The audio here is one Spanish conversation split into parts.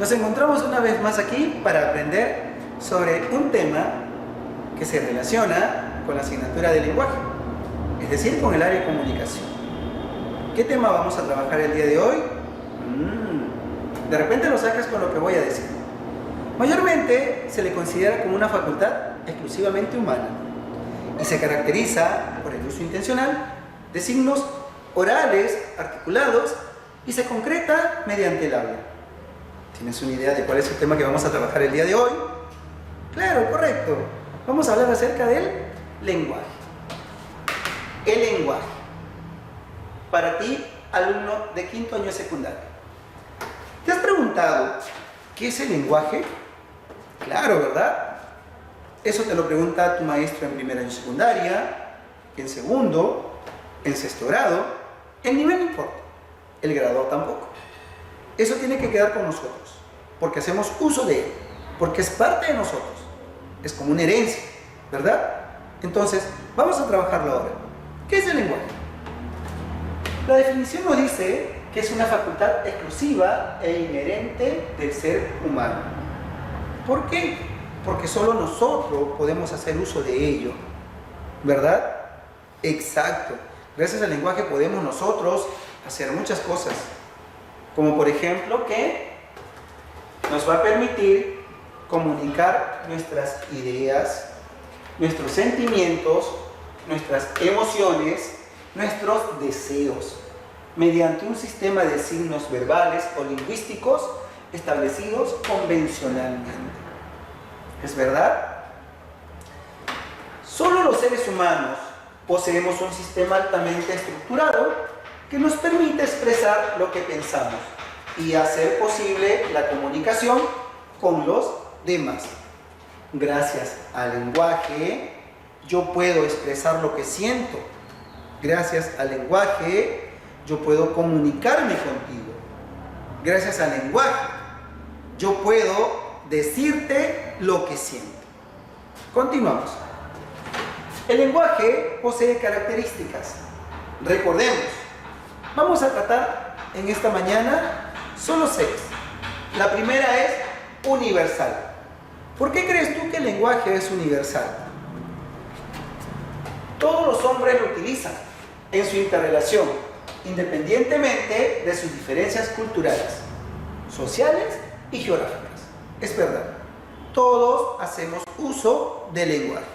Nos encontramos una vez más aquí para aprender sobre un tema que se relaciona con la asignatura de lenguaje, es decir, con el área de comunicación. ¿Qué tema vamos a trabajar el día de hoy? De repente lo sacas con lo que voy a decir. Mayormente se le considera como una facultad exclusivamente humana y se caracteriza por el uso intencional de signos orales, articulados, y se concreta mediante el habla. ¿Tienes una idea de cuál es el tema que vamos a trabajar el día de hoy? Claro, correcto. Vamos a hablar acerca del lenguaje. El lenguaje. Para ti, alumno de quinto año de secundaria. ¿Te has preguntado qué es el lenguaje? Claro, ¿verdad? Eso te lo pregunta tu maestro en primer año de secundaria, en segundo, en sexto grado. El nivel no importa, el grado tampoco. Eso tiene que quedar con nosotros, porque hacemos uso de él, porque es parte de nosotros. Es como una herencia, ¿verdad? Entonces, vamos a trabajarlo ahora. ¿Qué es el lenguaje? La definición nos dice que es una facultad exclusiva e inherente del ser humano. ¿Por qué? Porque solo nosotros podemos hacer uso de ello, ¿verdad? Exacto. Gracias al lenguaje podemos nosotros hacer muchas cosas, como por ejemplo que nos va a permitir comunicar nuestras ideas, nuestros sentimientos, nuestras emociones, nuestros deseos, mediante un sistema de signos verbales o lingüísticos establecidos convencionalmente. ¿Es verdad? Solo los seres humanos poseemos un sistema altamente estructurado que nos permite expresar lo que pensamos y hacer posible la comunicación con los demás. Gracias al lenguaje, yo puedo expresar lo que siento. Gracias al lenguaje, yo puedo comunicarme contigo. Gracias al lenguaje, yo puedo decirte lo que siento. Continuamos. El lenguaje posee características. Recordemos, vamos a tratar en esta mañana solo 6. La primera es universal. ¿Por qué crees tú que el lenguaje es universal? Todos los hombres lo utilizan en su interrelación, independientemente de sus diferencias culturales, sociales y geográficas. Es verdad, todos hacemos uso del lenguaje.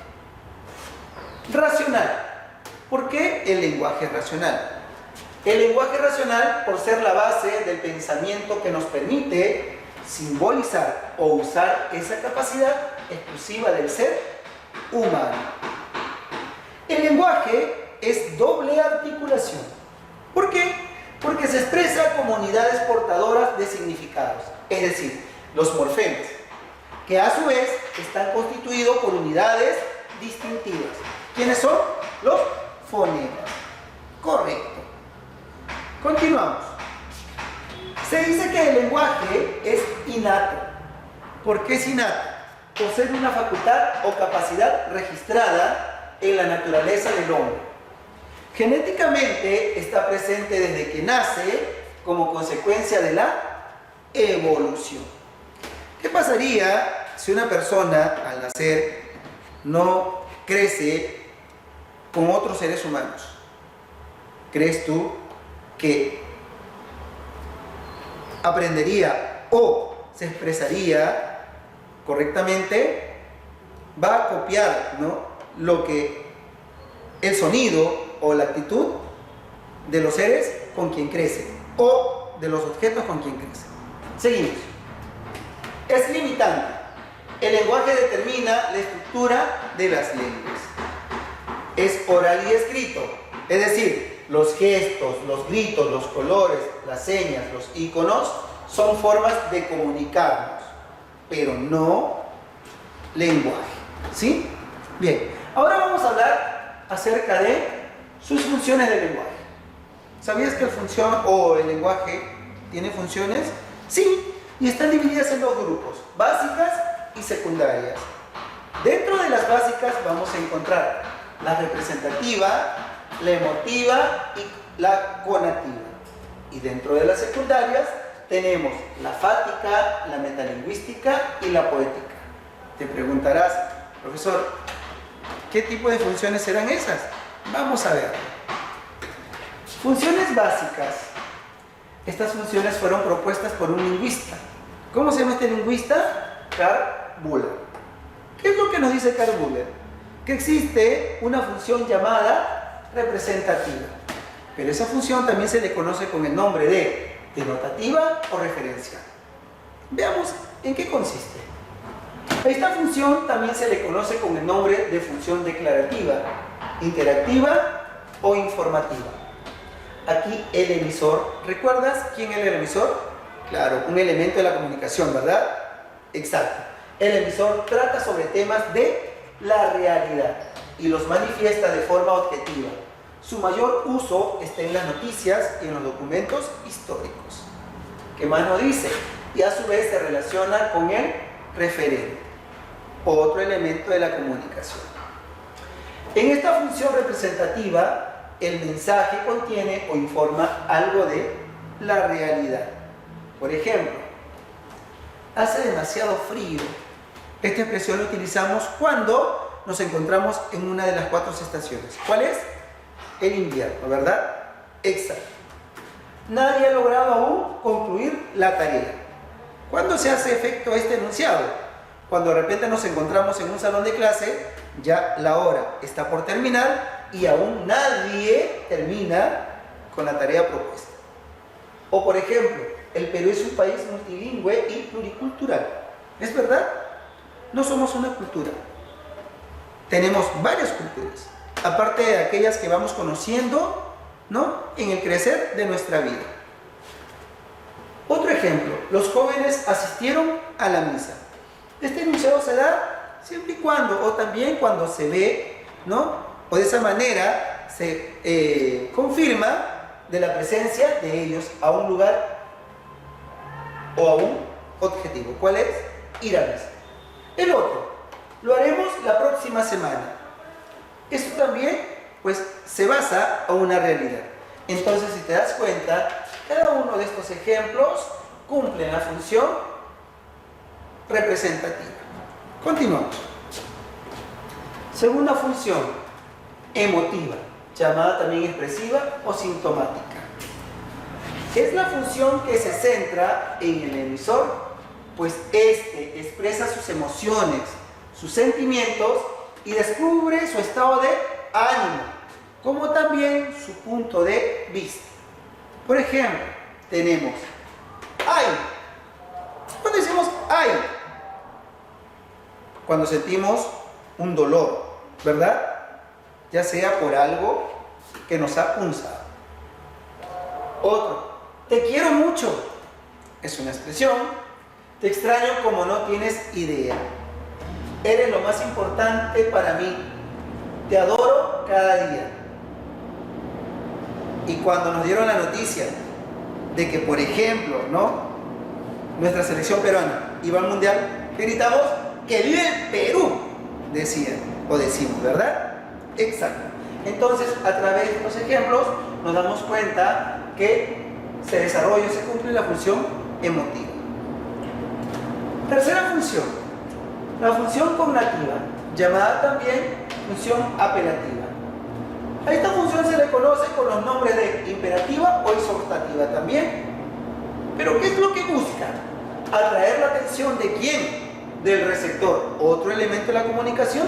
Racional. ¿Por qué el lenguaje es racional? El lenguaje es racional por ser la base del pensamiento que nos permite simbolizar o usar esa capacidad exclusiva del ser humano. El lenguaje es doble articulación. ¿Por qué? Porque se expresa como unidades portadoras de significados, es decir, los morfemas, que a su vez están constituidos por unidades distintivas. ¿Quiénes son? Los fonemas. Correcto. Continuamos. Se dice que el lenguaje es innato. ¿Por qué es innato? Por ser una facultad o capacidad registrada en la naturaleza del hombre. Genéticamente está presente desde que nace como consecuencia de la evolución. ¿Qué pasaría si una persona al nacer no crece con otros seres humanos? ¿Crees tú que aprendería o se expresaría correctamente? Va a copiar, ¿no?, lo que el sonido o la actitud de los seres con quien crece o de los objetos con quien crece. Seguimos. Es limitante. El lenguaje determina la estructura de las lenguas. Es oral y escrito, es decir, los gestos, los gritos, los colores, las señas, los iconos son formas de comunicarnos, pero no lenguaje. ¿Sí? Bien, ahora vamos a hablar acerca de sus funciones del lenguaje. ¿Sabías que el lenguaje tiene funciones? Sí, y están divididas en 2 grupos, básicas y secundarias. Dentro de las básicas vamos a encontrar la representativa, la emotiva y la conativa. Y dentro de las secundarias tenemos la fática, la metalingüística y la poética. Te preguntarás, profesor, ¿qué tipo de funciones serán esas? Vamos a ver. Funciones básicas. Estas funciones fueron propuestas por un lingüista. ¿Cómo se llama este lingüista? Karl Bühler. ¿Qué es lo que nos dice Karl Bühler? Que existe una función llamada representativa. Pero esa función también se le conoce con el nombre de denotativa o referencial. Veamos en qué consiste. Esta función también se le conoce con el nombre de función declarativa, interactiva o informativa. Aquí el emisor, ¿recuerdas quién es el emisor? Claro, un elemento de la comunicación, ¿verdad? Exacto. El emisor trata sobre temas de la realidad y los manifiesta de forma objetiva. Su mayor uso está en las noticias y en los documentos históricos. ¿Qué más nos dice? Y a su vez se relaciona con el referente, otro elemento de la comunicación. En esta función representativa, el mensaje contiene o informa algo de la realidad. Por ejemplo, hace demasiado frío. Esta expresión la utilizamos cuando nos encontramos en una de las 4 estaciones. ¿Cuál es? El invierno, ¿verdad? Exacto. Nadie ha logrado aún concluir la tarea. ¿Cuándo se hace efecto este enunciado? Cuando de repente nos encontramos en un salón de clase, ya la hora está por terminar y aún nadie termina con la tarea propuesta. O por ejemplo, el Perú es un país multilingüe y pluricultural. ¿Es verdad? No somos una cultura. Tenemos varias culturas, aparte de aquellas que vamos conociendo, ¿no?, en el crecer de nuestra vida. Otro ejemplo, los jóvenes asistieron a la misa. Este enunciado se da siempre y cuando, o también cuando se ve, ¿no?, o de esa manera se confirma de la presencia de ellos a un lugar o a un objetivo. ¿Cuál es? Ir a misa. El otro, lo haremos la próxima semana. Esto también, pues, se basa en una realidad. Entonces, si te das cuenta, cada uno de estos ejemplos cumple la función representativa. Continuamos. Segunda función, emotiva, llamada también expresiva o sintomática. Es la función que se centra en el emisor, pues éste expresa sus emociones, sus sentimientos y descubre su estado de ánimo, como también su punto de vista. Por ejemplo, tenemos ¡ay! ¿Cuándo decimos ¡ay? Cuando sentimos un dolor, ¿verdad? Ya sea por algo que nos ha punzado. Otro, te quiero mucho, es una expresión. Te extraño como no tienes idea. Eres lo más importante para mí. Te adoro cada día. Y cuando nos dieron la noticia de que, por ejemplo, ¿no?, nuestra selección peruana iba al mundial, gritamos que vive el Perú, decían o decimos, ¿verdad? Exacto. Entonces, a través de los ejemplos nos damos cuenta que se desarrolla y se cumple la función emotiva. Tercera función, la función cognativa, llamada también función apelativa. A esta función se le conoce con los nombres de imperativa o exhortativa también. Pero ¿qué es lo que busca? Atraer la atención de quién, del receptor, otro elemento de la comunicación,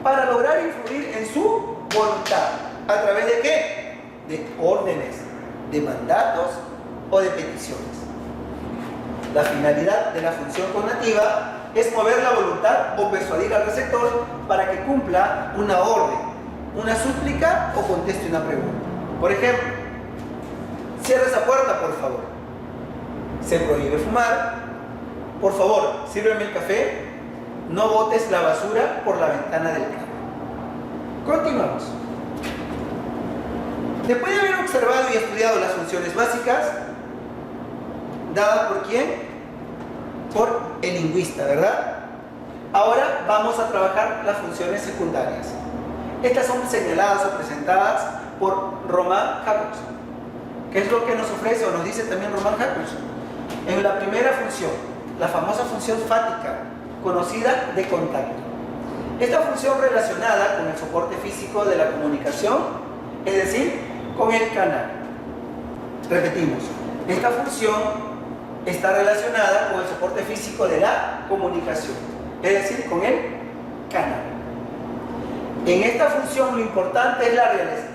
para lograr influir en su voluntad. ¿A través de qué? De órdenes, de mandatos o de peticiones. La finalidad de la función cognativa es mover la voluntad o persuadir al receptor para que cumpla una orden, una súplica o conteste una pregunta. Por ejemplo, cierra esa puerta, por favor. Se prohíbe fumar. Por favor, sírveme el café. No botes la basura por la ventana del carro. Continuamos. Después de haber observado y estudiado las funciones básicas, dadas por quién? Por el lingüista, ¿verdad? Ahora vamos a trabajar las funciones secundarias. Estas son señaladas o presentadas por Roman Jacobson. ¿Qué es lo que nos ofrece o nos dice también Roman Jacobson? En la primera función, la famosa función fática, conocida de contacto. Esta función relacionada con el soporte físico de la comunicación, es decir, con el canal. Repetimos, esta función está relacionada con el soporte físico de la comunicación, es decir, con el canal. En esta función lo importante es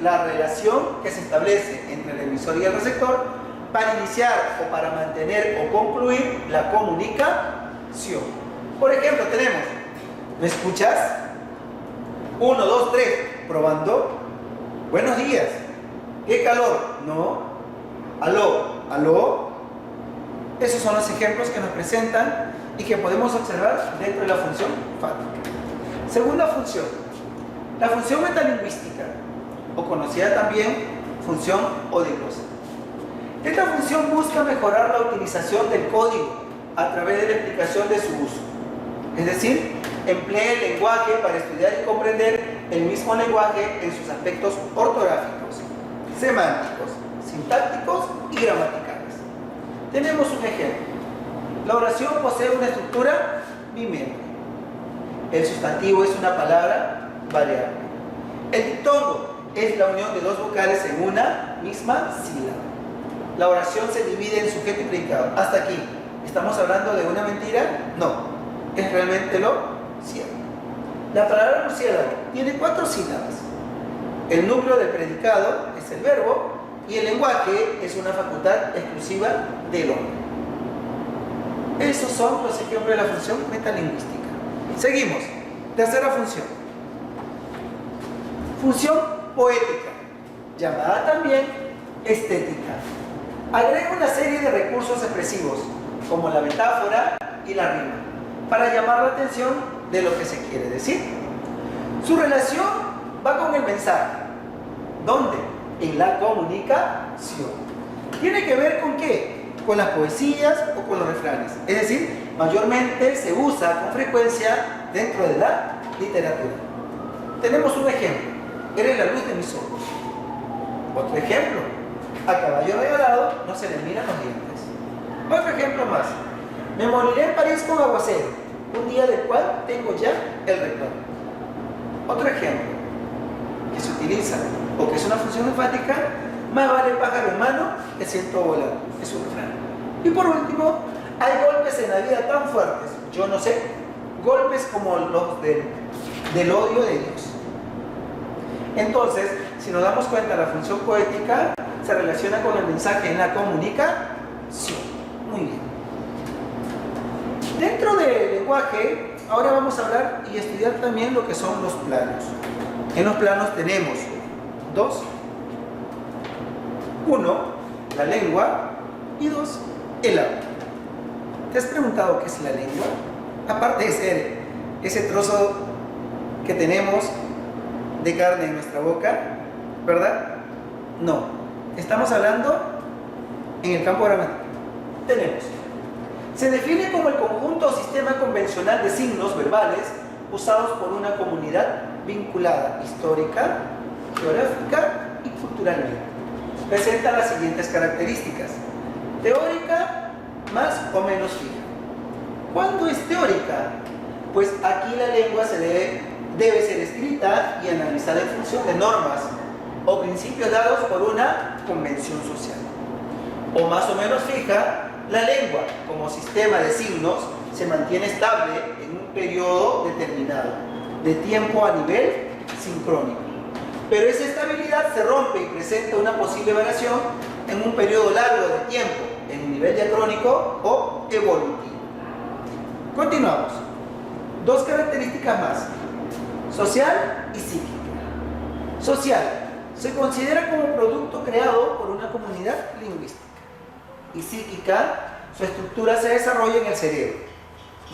la relación que se establece entre el emisor y el receptor para iniciar o para mantener o concluir la comunicación. Por ejemplo, tenemos, ¿me escuchas? 1, 2, 3, probando. Buenos días. ¿Qué calor? No. Aló, aló. Esos son los ejemplos que nos presentan y que podemos observar dentro de la función fática. Segunda función, la función metalingüística, o conocida también función odiosa. Esta función busca mejorar la utilización del código a través de la explicación de su uso. Es decir, emplea el lenguaje para estudiar y comprender el mismo lenguaje en sus aspectos ortográficos, semánticos, sintácticos y gramaticales. Tenemos un ejemplo. La oración posee una estructura bimembra. El sustantivo es una palabra variable. El diptongo es la unión de dos vocales en una misma sílaba. La oración se divide en sujeto y predicado. Hasta aquí. ¿Estamos hablando de una mentira? No. Es realmente lo cierto. La palabra murciélago tiene 4 sílabas. El núcleo del predicado es el verbo y el lenguaje es una facultad exclusiva del hombre. Esos son los ejemplos de la función metalingüística. Seguimos. Tercera función. Función poética, llamada también estética. Agrega una serie de recursos expresivos, como la metáfora y la rima, para llamar la atención de lo que se quiere decir. Su relación va con el mensaje. ¿Dónde? En la comunicación. ¿Tiene que ver con qué? Con las poesías o con los refranes. Es decir, mayormente se usa con frecuencia dentro de la literatura. Tenemos un ejemplo. Eres la luz de mis ojos. Otro ejemplo. A caballo regalado no se le miran los dientes. Otro ejemplo más. Me moriré en París con aguacero, un día del cual tengo ya el recuerdo. Otro ejemplo que se utiliza o que es una función enfática: más vale pájaro en mano que ciento volando. Es un refrán. Y por último, hay golpes en la vida tan fuertes, yo no sé, golpes como los del odio de Dios. Entonces, si nos damos cuenta, la función poética se relaciona con el mensaje en la comunicación. Muy bien. Dentro del lenguaje, ahora vamos a hablar y estudiar también lo que son los planos. En los planos tenemos 2. 1, la lengua, y 2, el habla. ¿Te has preguntado qué es la lengua? Aparte de ser ese trozo que tenemos de carne en nuestra boca, ¿verdad? No. Estamos hablando en el campo gramático. Tenemos. Se define como el conjunto o sistema convencional de signos verbales usados por una comunidad vinculada histórica, geográfica y culturalmente. Presenta las siguientes características: teórica, más o menos fija. ¿Cuándo es teórica? Pues aquí la lengua debe ser escrita y analizada en función de normas o principios dados por una convención social. O más o menos fija, la lengua como sistema de signos se mantiene estable en un periodo determinado de tiempo a nivel sincrónico. Pero esa estabilidad se rompe y presenta una posible variación en un periodo largo de tiempo, en un nivel diacrónico o evolutivo. Continuamos. 2 características más: social y psíquica. Social: se considera como producto creado por una comunidad lingüística. Y psíquica: su estructura se desarrolla en el cerebro,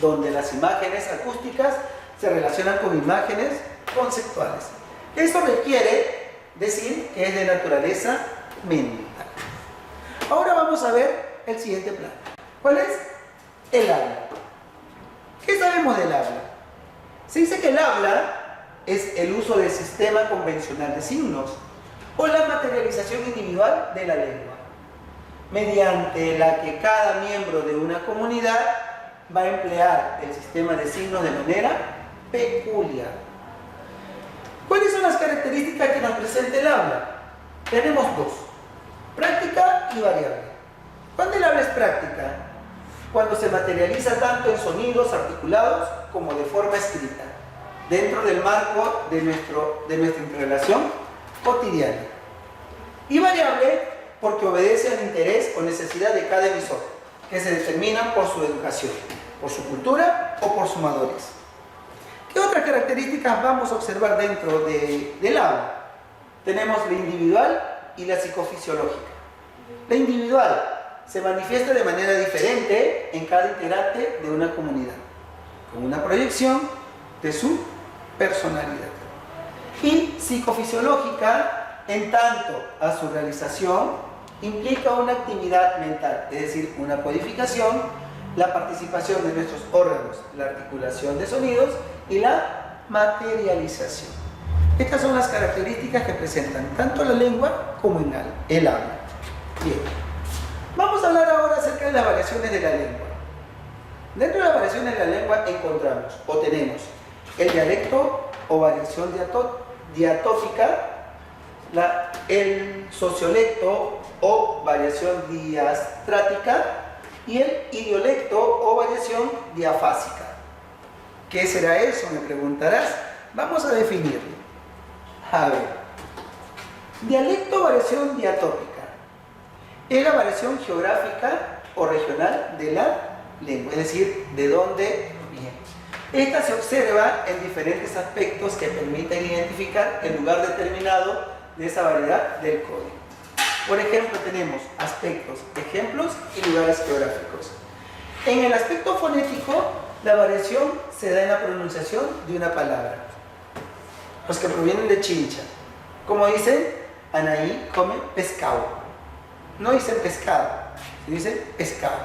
donde las imágenes acústicas se relacionan con imágenes conceptuales. Esto requiere decir que es de naturaleza mental. Ahora vamos a ver el siguiente plano. ¿Cuál es? El habla. ¿Qué sabemos del habla? Se dice que el habla es el uso del sistema convencional de signos o la materialización individual de la lengua. mediante la que cada miembro de una comunidad va a emplear el sistema de signos de manera peculiar. ¿Cuáles son las características que nos presenta el habla? Tenemos dos: práctica y variable. ¿Cuándo el habla es práctica? Cuando se materializa tanto en sonidos articulados como de forma escrita, dentro del marco de nuestra interrelación cotidiana. Y variable porque obedece al interés o necesidad de cada emisor, que se determinan por su educación, por su cultura o por su madurez. ¿Qué otras características vamos a observar dentro del habla? Tenemos la individual y la psicofisiológica. La individual se manifiesta de manera diferente en cada integrante de una comunidad, con una proyección de su personalidad. Y psicofisiológica, en tanto a su realización, implica una actividad mental, es decir, una codificación, la participación de nuestros órganos, la articulación de sonidos y la materialización. Estas son las características que presentan tanto la lengua como el habla. Bien, vamos a hablar ahora acerca de las variaciones de la lengua. Dentro de las variaciones de la lengua encontramos o tenemos el dialecto o variación diatópica, el sociolecto o variación diastrática y el idiolecto o variación diafásica. ¿Qué será eso?, me preguntarás. Vamos a definirlo. A ver, dialecto o variación diatópica es la variación geográfica o regional de la lengua, es decir, de dónde viene. Esta se observa en diferentes aspectos que permiten identificar el lugar determinado de esa variedad del código. Por ejemplo, tenemos aspectos, ejemplos y lugares geográficos. En el aspecto fonético, la variación se da en la pronunciación de una palabra. Los que provienen de Chincha, como dicen, Anaí come pescado. No dicen pescado, dicen pescado.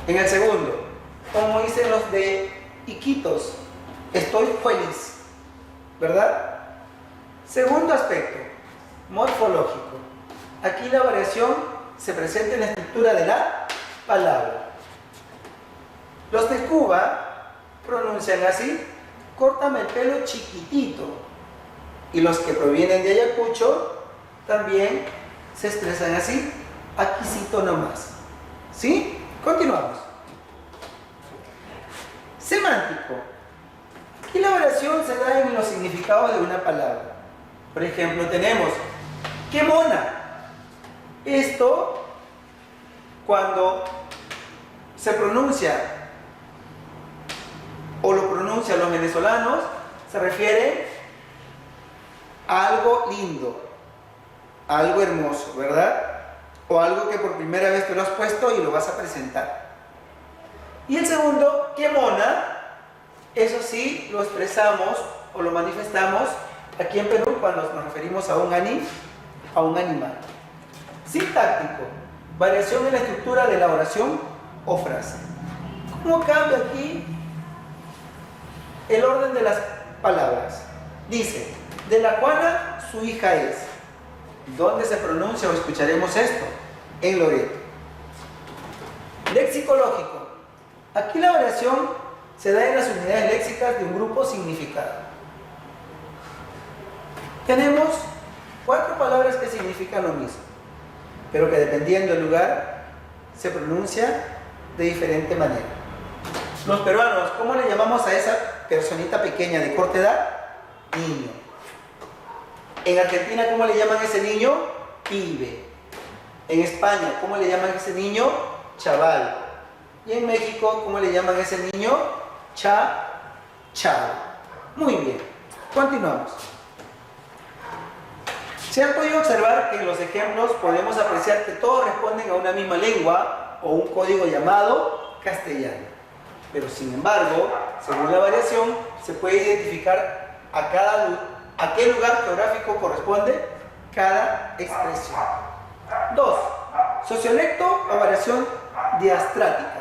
En el segundo, como dicen los de Iquitos, estoy feliz, ¿verdad? Segundo aspecto, morfológico. Aquí la variación se presenta en la estructura de la palabra. Los de Cuba pronuncian así: córtame el pelo chiquitito. Y los que provienen de Ayacucho también se expresan así: aquisito nomás. ¿Sí? Continuamos. Semántico. Aquí la variación se da en los significados de una palabra. Por ejemplo, tenemos ¡qué mona! Esto, cuando se pronuncia o lo pronuncian los venezolanos, se refiere a algo lindo, a algo hermoso, ¿verdad? O algo que por primera vez te lo has puesto y lo vas a presentar. Y el segundo, ¡qué mona! Eso sí lo expresamos o lo manifestamos aquí en Perú cuando nos referimos a un animal. Sintáctico, variación en la estructura de la oración o frase. ¿Cómo cambia aquí el orden de las palabras? Dice, de la Juana su hija es. ¿Dónde se pronuncia o escucharemos esto? En Loreto. Lexicológico. Aquí la variación se da en las unidades léxicas de un grupo significado. Tenemos 4 palabras que significan lo mismo, pero que dependiendo del lugar se pronuncia de diferente manera. Los peruanos, ¿cómo le llamamos a esa personita pequeña de corta edad? Niño. En Argentina, ¿cómo le llaman a ese niño? Pibe. En España, ¿cómo le llaman a ese niño? Chaval. Y en México, ¿cómo le llaman a ese niño? Chavo. Muy bien. Continuamos. Se ha podido observar que en los ejemplos podemos apreciar que todos responden a una misma lengua o un código llamado castellano. Pero sin embargo, según la variación, se puede identificar a qué lugar geográfico corresponde cada expresión. 2. Sociolecto o variación diastrática.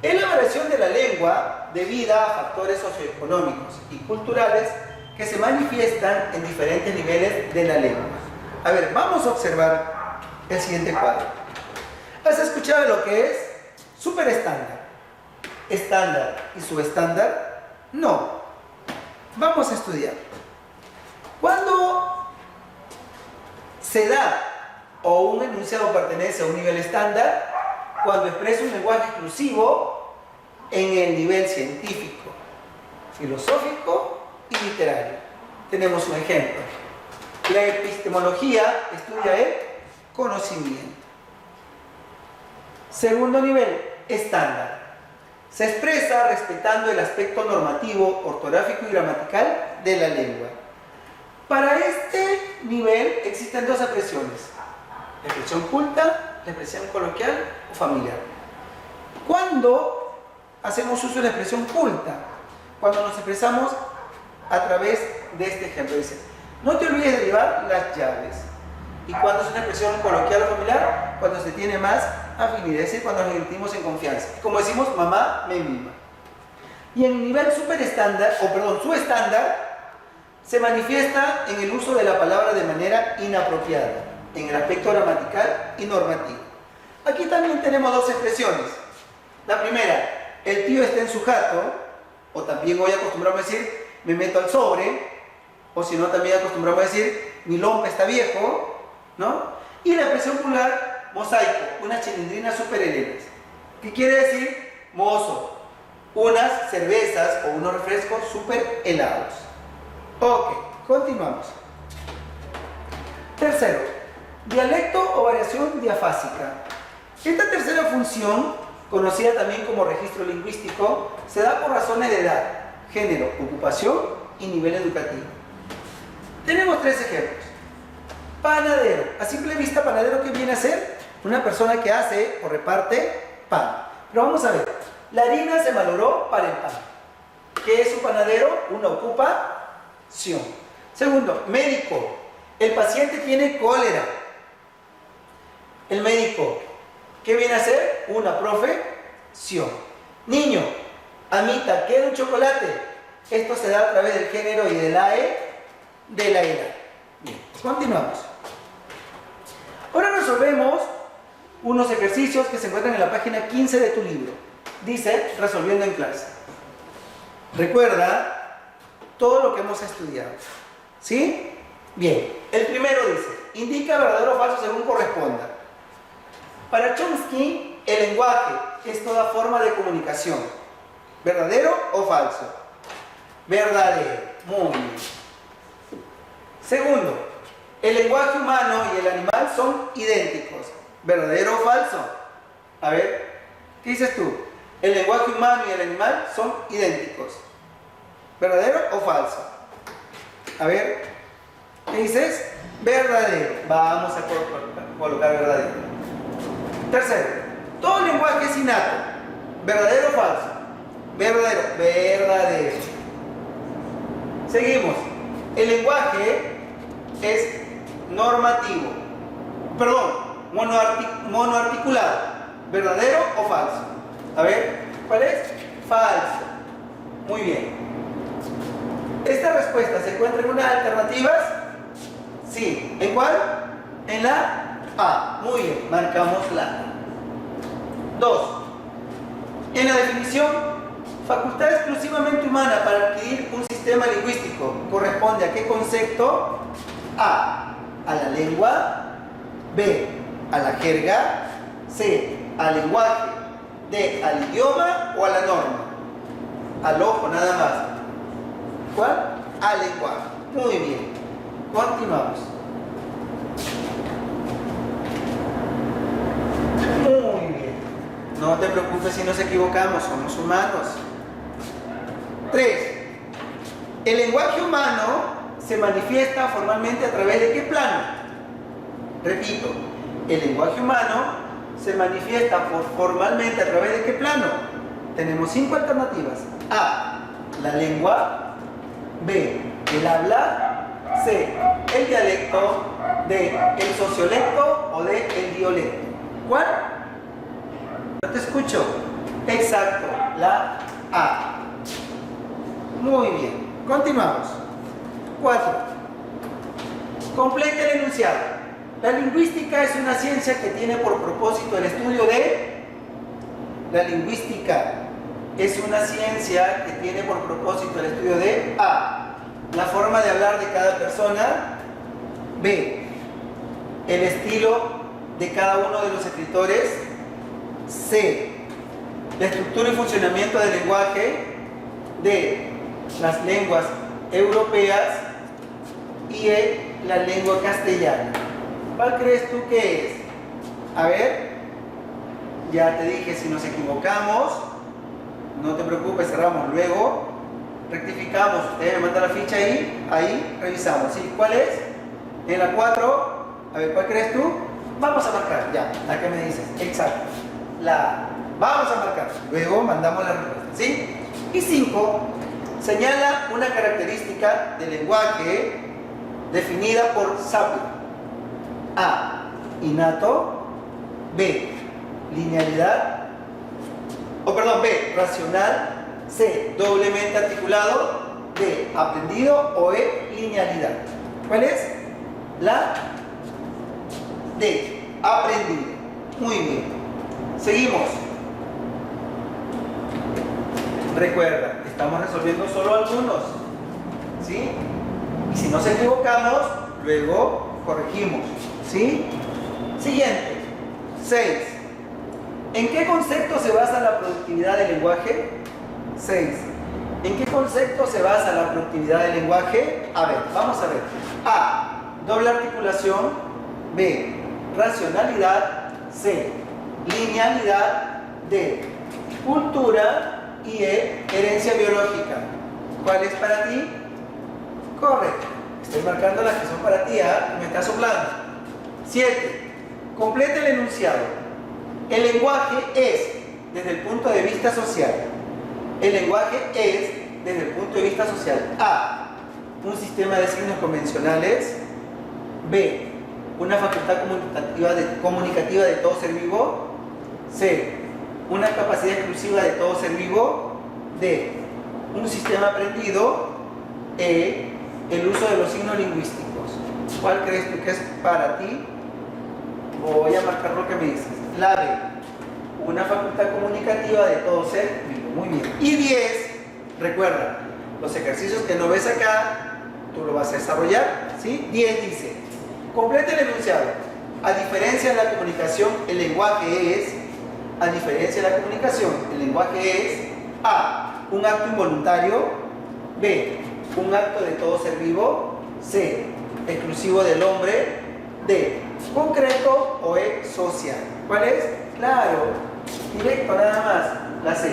Es la variación de la lengua debida a factores socioeconómicos y culturales que se manifiestan en diferentes niveles de la lengua. A ver, vamos a observar el siguiente cuadro. ¿Has escuchado lo que es superestándar, estándar y subestándar? No. Vamos a estudiar. Cuando se da o un enunciado pertenece a un nivel estándar, cuando expresa un lenguaje exclusivo en el nivel científico, filosófico y literario. Tenemos un ejemplo. La epistemología estudia el conocimiento. Segundo nivel, estándar. Se expresa respetando el aspecto normativo, ortográfico y gramatical de la lengua. Para este nivel existen dos expresiones: la expresión culta, la expresión coloquial o familiar. ¿Cuándo hacemos uso de la expresión culta? Cuando nos expresamos a través de este ejemplo. Dice: no te olvides de llevar las llaves. ¿Y cuando es una expresión coloquial o familiar? Cuando se tiene más afinidad, es decir, cuando nos sentimos en confianza. Como decimos, mamá me mima. Y en el nivel subestándar, se manifiesta en el uso de la palabra de manera inapropiada, en el aspecto gramatical y normativo. Aquí también tenemos dos expresiones. La primera, el tío está en su jato, o también hoy acostumbramos a decir, me meto al sobre, o si no, también acostumbramos a decir, mi lompa está viejo, ¿no? Y la expresión vulgar, mosaico, unas chilindrinas súper helenas. ¿Qué quiere decir? Mozo, unas cervezas o unos refrescos súper helados. Ok, continuamos. Tercero, dialecto o variación diafásica. Esta tercera función, conocida también como registro lingüístico, se da por razones de edad, género, ocupación y nivel educativo. Tenemos tres ejemplos. Panadero. A simple vista, panadero, ¿qué viene a ser? Una persona que hace o reparte pan. Pero vamos a ver. La harina se malogró para el pan. ¿Qué es un panadero? Una ocupación. Segundo, médico. El paciente tiene cólera. El médico, ¿qué viene a ser? Una profesión. Niño. Amita, ¿quiere un chocolate? Esto se da a través del género y de la edad. Bien, continuamos. Ahora resolvemos unos ejercicios que se encuentran en la página 15 de tu libro. Dice, resolviendo en clase. Recuerda todo lo que hemos estudiado. ¿Sí? Bien, el primero dice, indica verdadero o falso según corresponda. Para Chomsky, el lenguaje es toda forma de comunicación. ¿Verdadero o falso? Verdadero. Muy bien. Segundo, el lenguaje humano y el animal son idénticos. ¿Verdadero o falso? A ver, ¿qué dices tú? El lenguaje humano y el animal son idénticos. ¿Verdadero o falso? A ver, ¿qué dices? Verdadero. Vamos a colocar verdadero. Tercero, todo lenguaje es innato. ¿Verdadero o falso? Verdadero. Verdadero. Seguimos. El lenguaje es normativo. Perdón, monoarticulado. ¿Verdadero o falso? A ver, ¿cuál es? Falso. Muy bien. ¿Esta respuesta se encuentra en unas alternativas? Sí. ¿En cuál? En la A. Muy bien, marcamos la A. 2. En la definición, facultad exclusivamente humana para adquirir un sistema lingüístico corresponde a qué concepto? A la lengua, B, a la jerga, C, al lenguaje, D, al idioma o a la norma. Al ojo nada más. ¿Cuál? Al lenguaje. Muy bien. Continuamos. Muy bien. No te preocupes si nos equivocamos, somos humanos. 3. El lenguaje humano se manifiesta formalmente a través de qué plano? Repito, el lenguaje humano se manifiesta formalmente a través de qué plano? Tenemos 5 alternativas. A, la lengua. B, el habla. C, el dialecto. D, el sociolecto. O D, el diolecto. ¿Cuál? No te escucho. Exacto, la A. Muy bien, continuamos. 4. Completa el enunciado. La lingüística es una ciencia que tiene por propósito el estudio de... La lingüística es una ciencia que tiene por propósito el estudio de A, la forma de hablar de cada persona, B, el estilo de cada uno de los escritores, C, la estructura y funcionamiento del lenguaje, D, las lenguas europeas y E, la lengua castellana. ¿Cuál crees tú que es? A ver, ya te dije, si nos equivocamos, no te preocupes, cerramos. Luego, rectificamos. Ustedes me mandan la ficha ahí revisamos. ¿Sí? ¿Cuál es? En la 4, a ver, ¿cuál crees tú? Vamos a marcar, ya, la que me dices, exacto. La A. Vamos a marcar. Luego mandamos la respuesta, ¿sí? Y 5, señala una característica del lenguaje definida por Sapir. A, innato. B, linealidad. B, racional. C, doblemente articulado. D, aprendido. O E, linealidad. ¿Cuál es? La D, aprendido. Muy bien. Seguimos. Recuerda, estamos resolviendo solo algunos, ¿sí? Y si nos equivocamos, luego corregimos, ¿sí? Siguiente. 6. ¿En qué concepto se basa la productividad del lenguaje? 6. ¿En qué concepto se basa la productividad del lenguaje? A ver, vamos a ver. A, doble articulación. B, racionalidad. C, linealidad. D, cultura. Y E, herencia biológica. ¿Cuál es para ti? Correcto. Estoy marcando las que son para ti, ¿ah? Me está soplando. 7. Completa el enunciado. El lenguaje es, desde el punto de vista social. El lenguaje es, desde el punto de vista social. A, un sistema de signos convencionales. B, una facultad comunicativa de todo ser vivo. C, una capacidad exclusiva de todo ser vivo. D, un sistema aprendido. E, el uso de los signos lingüísticos. ¿Cuál crees tú que es para ti? Voy a marcar lo que me dices. La D, una facultad comunicativa de todo ser vivo. Muy bien. Y 10, recuerda, los ejercicios que no ves acá, tú lo vas a desarrollar, ¿sí? 10 dice, completa el enunciado. A diferencia de la comunicación, el lenguaje es... A diferencia de la comunicación, el lenguaje es A, un acto involuntario. B, un acto de todo ser vivo. C, exclusivo del hombre. D, concreto. O E, social. ¿Cuál es? Claro, directo nada más. La C,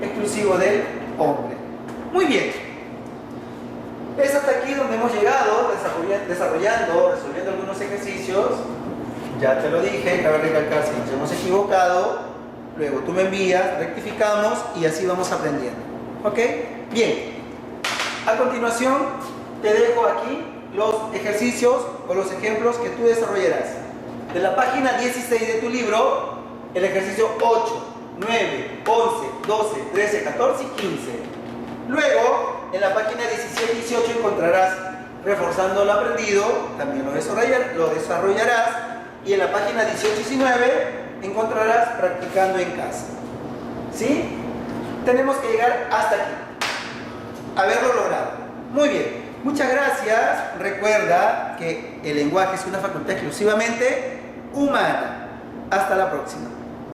exclusivo del hombre. Muy bien. Es hasta aquí donde hemos llegado, resolviendo algunos ejercicios. Ya te lo dije, cabe recalcar si nos hemos equivocado. Luego tú me envías, rectificamos y así vamos aprendiendo. ¿Ok? Bien. A continuación, te dejo aquí los ejercicios o los ejemplos que tú desarrollarás. De la página 16 de tu libro, el ejercicio 8, 9, 11, 12, 13, 14 y 15. Luego, en la página 17 y 18 encontrarás reforzando lo aprendido, también lo desarrollarás. Y en la página 18 y 19 encontrarás practicando en casa. ¿Sí? Tenemos que llegar hasta aquí. Haberlo logrado. Muy bien. Muchas gracias. Recuerda que el lenguaje es una facultad exclusivamente humana. Hasta la próxima.